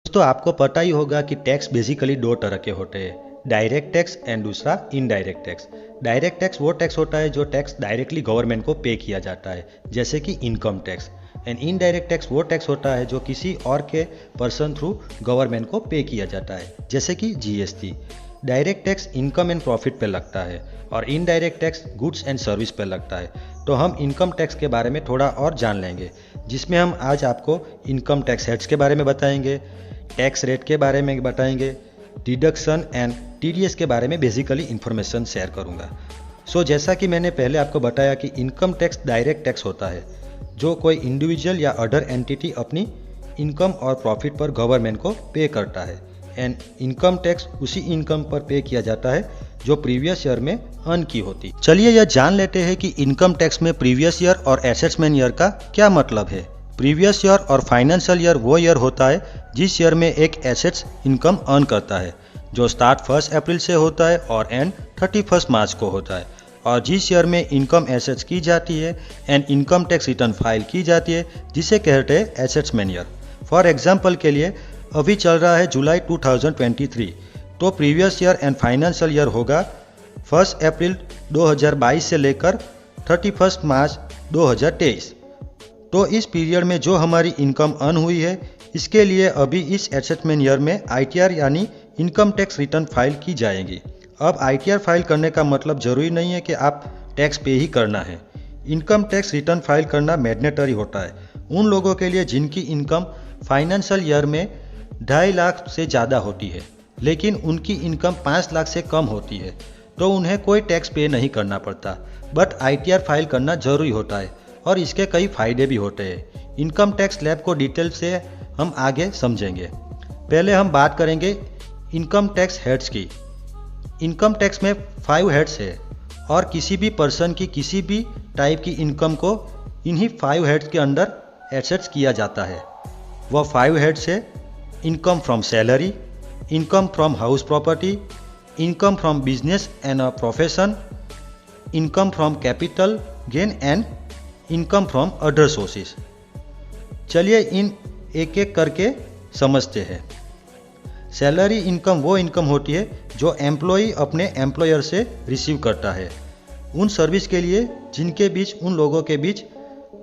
तो आपको पता ही होगा कि टैक्स बेसिकली दो तरह के होते हैं, डायरेक्ट टैक्स एंड दूसरा इनडायरेक्ट टैक्स। डायरेक्ट टैक्स वो टैक्स होता है जो टैक्स डायरेक्टली गवर्नमेंट को पे किया जाता है, जैसे कि income tax. And indirect tax वो टैक्स होता है जो किसी और के पर्सन थ्रू गवर्नमेंट को पे किया जाता है, जैसे कि GST. Direct tax income and profit पे लगता है और indirect tax goods and service पे लगता है। तो हम इनकम टैक्स के बारे में थोड़ा और जान लेंगे, जिसमें हम आज आपको इनकम टैक्स हेड्स के बारे में बताएंगे, टैक्स रेट के बारे में बताएंगे, डिडक्शन एंड टीडीएस के बारे में बेसिकली इन्फॉर्मेशन शेयर करूंगा। सो जैसा कि मैंने पहले आपको बताया कि इनकम टैक्स डायरेक्ट टैक्स होता है जो कोई इंडिविजुअल या अदर एंटिटी अपनी इनकम और प्रॉफिट पर गवर्नमेंट को पे करता है। एंड इनकम टैक्स उसी इनकम पर पे किया जाता है जो प्रीवियस ईयर में अर्न की होती। चलिए यह जान लेते हैं कि इनकम टैक्स में प्रीवियस ईयर और एसेट्समेंट ईयर का क्या मतलब है। प्रीवियस ईयर और फाइनेंशियल ईयर वो ईयर होता है जिस ईयर में एक एसेट्स इनकम अर्न करता है, जो स्टार्ट 1 अप्रैल से होता है और एंड 31 मार्च को होता है, और जिस ईयर में इनकम एसेट्स की जाती है and income tax return file की जाती है, जिसे कहते हैं एसेट्समेंट ईयर। फॉर एग्जाम्पल के लिए अभी चल रहा है जुलाई 2023, तो previous year and financial year होगा 1 अप्रैल 2022 से लेकर 31 मार्च 2023। तो इस पीरियड में जो हमारी इनकम अर्न हुई है, इसके लिए अभी इस एसेट्समेंट ईयर में आईटीआर यानी इनकम टैक्स रिटर्न फाइल की जाएगी। अब आईटीआर फाइल करने का मतलब जरूरी नहीं है कि आप टैक्स पे ही करना है। इनकम टैक्स रिटर्न फाइल करना मैंडेटरी होता है उन लोगों के लिए जिनकी इनकम फाइनेंशियल ईयर में 2.5 लाख से ज़्यादा होती है, लेकिन उनकी इनकम 5 लाख से कम होती है, तो उन्हें कोई टैक्स पे नहीं करना पड़ता। बट आईटीआर फाइल करना जरूरी होता है और इसके कई फायदे भी होते हैं। इनकम टैक्स स्लैब को डिटेल से हम आगे समझेंगे। पहले हम बात करेंगे इनकम टैक्स हेड्स की। इनकम टैक्स में 5 हेड्स है और किसी भी पर्सन की किसी भी टाइप की इनकम को इन्हीं 5 हेड्स के अंडर एसेट्स किया जाता है। वह 5 हेड्स है: income from salary, income from house property, income from business and profession, income from capital gain and income from other sources. चलिए इन एक एक करके समझते हैं। सैलरी इनकम वो इनकम होती है जो एम्प्लॉई अपने एम्प्लॉयर से रिसीव करता है उन सर्विस के लिए जिनके बीच उन लोगों के बीच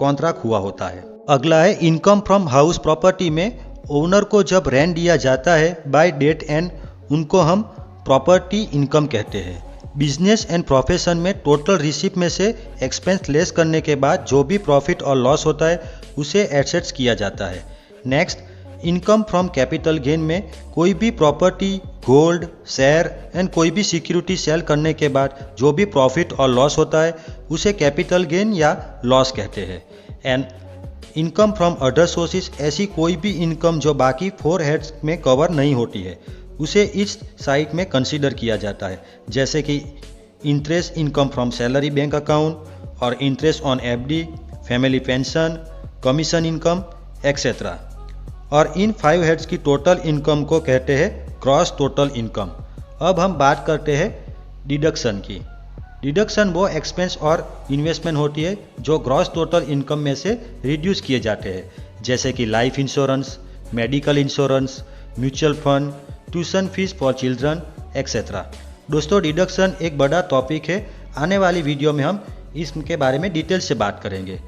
कॉन्ट्रैक्ट हुआ होता है। अगला है इनकम फ्रॉम हाउस प्रॉपर्टी में ओनर को जब रेंट दिया जाता है बाय डेट एंड उनको हम प्रॉपर्टी इनकम कहते हैं। बिजनेस एंड प्रोफेशन में टोटल रिसीप्ट में से एक्सपेंस लेस करने के बाद जो भी प्रॉफिट और लॉस होता है उसे एसेट्स किया जाता है। Next, income from capital gain में कोई भी प्रॉपर्टी, गोल्ड, शेयर एंड कोई भी सिक्योरिटी सेल करने के बाद जो भी प्रॉफिट और लॉस होता है उसे कैपिटल गेन या लॉस कहते हैं। And income from other sources, ऐसी कोई भी इनकम जो बाकी 4 हेड्स में कवर नहीं होती है उसे इस साइट में कंसीडर किया जाता है, जैसे कि interest income from salary bank account और interest on FD, family pension, commission income etcetera. और इन 5 हेड्स की टोटल इनकम को कहते हैं ग्रॉस टोटल इनकम। अब हम बात करते हैं डिडक्शन की। डिडक्शन वो एक्सपेंस और इन्वेस्टमेंट होती है जो ग्रॉस टोटल इनकम में से रिड्यूस किए जाते हैं, जैसे कि life insurance, medical insurance, mutual fund, tuition fees for children etcetera. दोस्तों, डिडक्शन एक बड़ा टॉपिक है, आने वाली वीडियो में हम इसके बारे में डिटेल से बात करेंगे।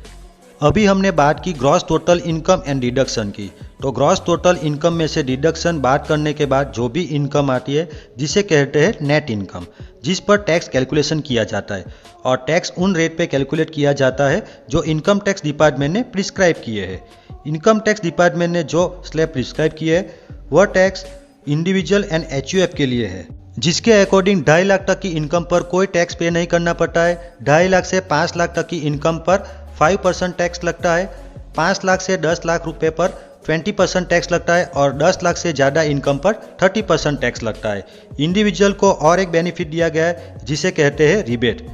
अभी हमने बात की gross total income and deduction की। तो ग्रॉस टोटल इनकम में से डिडक्शन बात करने के बाद जो भी इनकम आती है जिसे कहते हैं नेट इनकम, जिस पर टैक्स कैलकुलेशन किया जाता है, और टैक्स उन रेट पे कैलकुलेट किया जाता है जो इनकम टैक्स डिपार्टमेंट ने प्रिस्क्राइब किए हैं। इनकम टैक्स डिपार्टमेंट ने जो स्लैब प्रिस्क्राइब किए है वह टैक्स इंडिविजुअल एंड एचयूएफ के लिए है, जिसके अकॉर्डिंग 2.5 लाख तक की इनकम पर कोई टैक्स पे नहीं करना पड़ता है। 2.5 लाख से 5 लाख तक की इनकम पर 5% टैक्स लगता है, 5 लाख से 10 लाख रुपए पर 20% टैक्स लगता है और 10 लाख से ज़्यादा इनकम पर 30% टैक्स लगता है। इंडिविजुअल को और एक बेनिफिट दिया गया है जिसे कहते हैं रिबेट।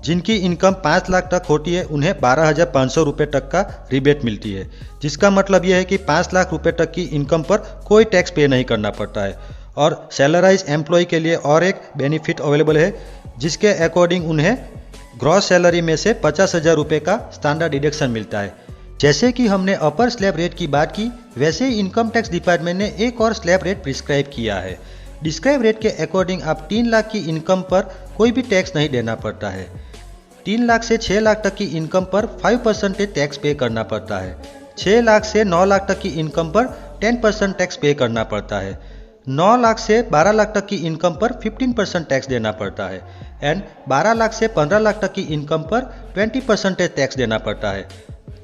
जिनकी इनकम 5 लाख तक होती है उन्हें 12,500 रुपये तक का रिबेट मिलती है, जिसका मतलब यह है कि 5 लाख रुपये तक की इनकम पर कोई टैक्स पे नहीं करना पड़ता है। और सैलराइज एम्प्लॉय के लिए और एक बेनिफिट अवेलेबल है जिसके अकॉर्डिंग उन्हें ग्रॉस सैलरी में से 50,000 रुपये का स्टैंडर्ड डिडक्शन मिलता है। जैसे कि हमने अपर स्लैब रेट की बात की, वैसे ही इनकम टैक्स डिपार्टमेंट ने एक और स्लैब रेट प्रिस्क्राइब किया है। डिस्क्राइब रेट के अकॉर्डिंग आप 3 लाख की इनकम पर कोई भी टैक्स नहीं देना पड़ता है। 3 लाख से 6 लाख तक की इनकम पर 5% टैक्स पे करना पड़ता है। 6 लाख से 9 लाख तक की इनकम पर 10% टैक्स पे करना पड़ता है। 9 लाख से 12 लाख तक की इनकम पर 15% टैक्स देना पड़ता है एंड 12 लाख से 15 लाख तक की इनकम पर 20% टैक्स देना पड़ता है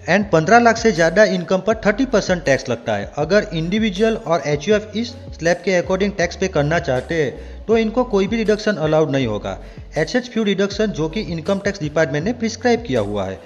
एंड 15 लाख से ज़्यादा इनकम पर 30% टैक्स लगता है। अगर इंडिविजुअल और एचयूएफ इस स्लैब के अकॉर्डिंग टैक्स पे करना चाहते हैं तो इनको कोई भी रिडक्शन अलाउड नहीं होगा, एच फ्यू रिडक्शन जो कि इनकम टैक्स डिपार्टमेंट ने प्रिस्क्राइब किया हुआ है।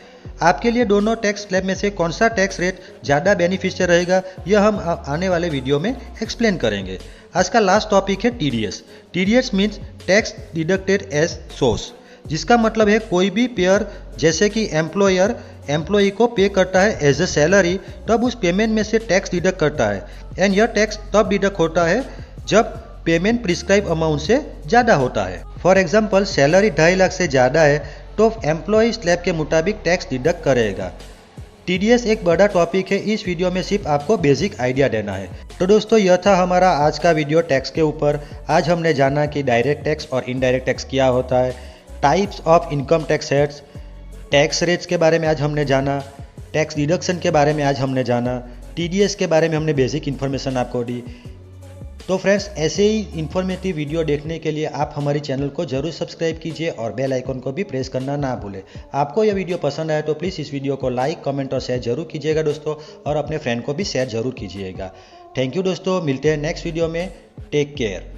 आपके लिए दोनों टैक्स स्लैब में से कौन सा टैक्स रेट ज़्यादा बेनिफिशियल रहेगा यह हम आने वाले वीडियो में एक्सप्लेन करेंगे। आज का लास्ट टॉपिक है TDS. TDS means tax deducted as source, जिसका मतलब है कोई भी पेयर जैसे कि एम्प्लॉयर एम्प्लॉई को पे करता है एज ए सैलरी, तब उस पेमेंट में से टैक्स डिडक्ट करता है एंड यह टैक्स तब डिडक्ट होता है जब पेमेंट प्रिस्क्राइब अमाउंट से ज़्यादा होता है। फॉर एग्जांपल सैलरी 2.5 लाख से ज़्यादा है तो एम्प्लॉई स्लैब के मुताबिक टैक्स डिडक्ट करेगा। टीडीएस एक बड़ा टॉपिक है, इस वीडियो में सिर्फ आपको बेसिक आइडिया देना है। तो दोस्तों यह था हमारा आज का वीडियो टैक्स के ऊपर। आज हमने जाना कि डायरेक्ट टैक्स और इनडायरेक्ट टैक्स क्या होता है, types of income tax heads, tax rates के बारे में आज हमने जाना, टैक्स डिडक्शन के बारे में आज हमने जाना, टीडीएस के बारे में हमने बेसिक इन्फॉर्मेशन आपको दी। तो फ्रेंड्स ऐसे ही इन्फॉर्मेटिव वीडियो देखने के लिए आप हमारे चैनल को जरूर सब्सक्राइब कीजिए और बेल आइकन को भी प्रेस करना ना भूलें। आपको यह वीडियो पसंद आया तो प्लीज़ इस वीडियो को लाइक, कमेंट और शेयर जरूर कीजिएगा दोस्तों, और अपने फ्रेंड को भी शेयर जरूर कीजिएगा। थैंक यू दोस्तों, मिलते हैं नेक्स्ट वीडियो में। Take care.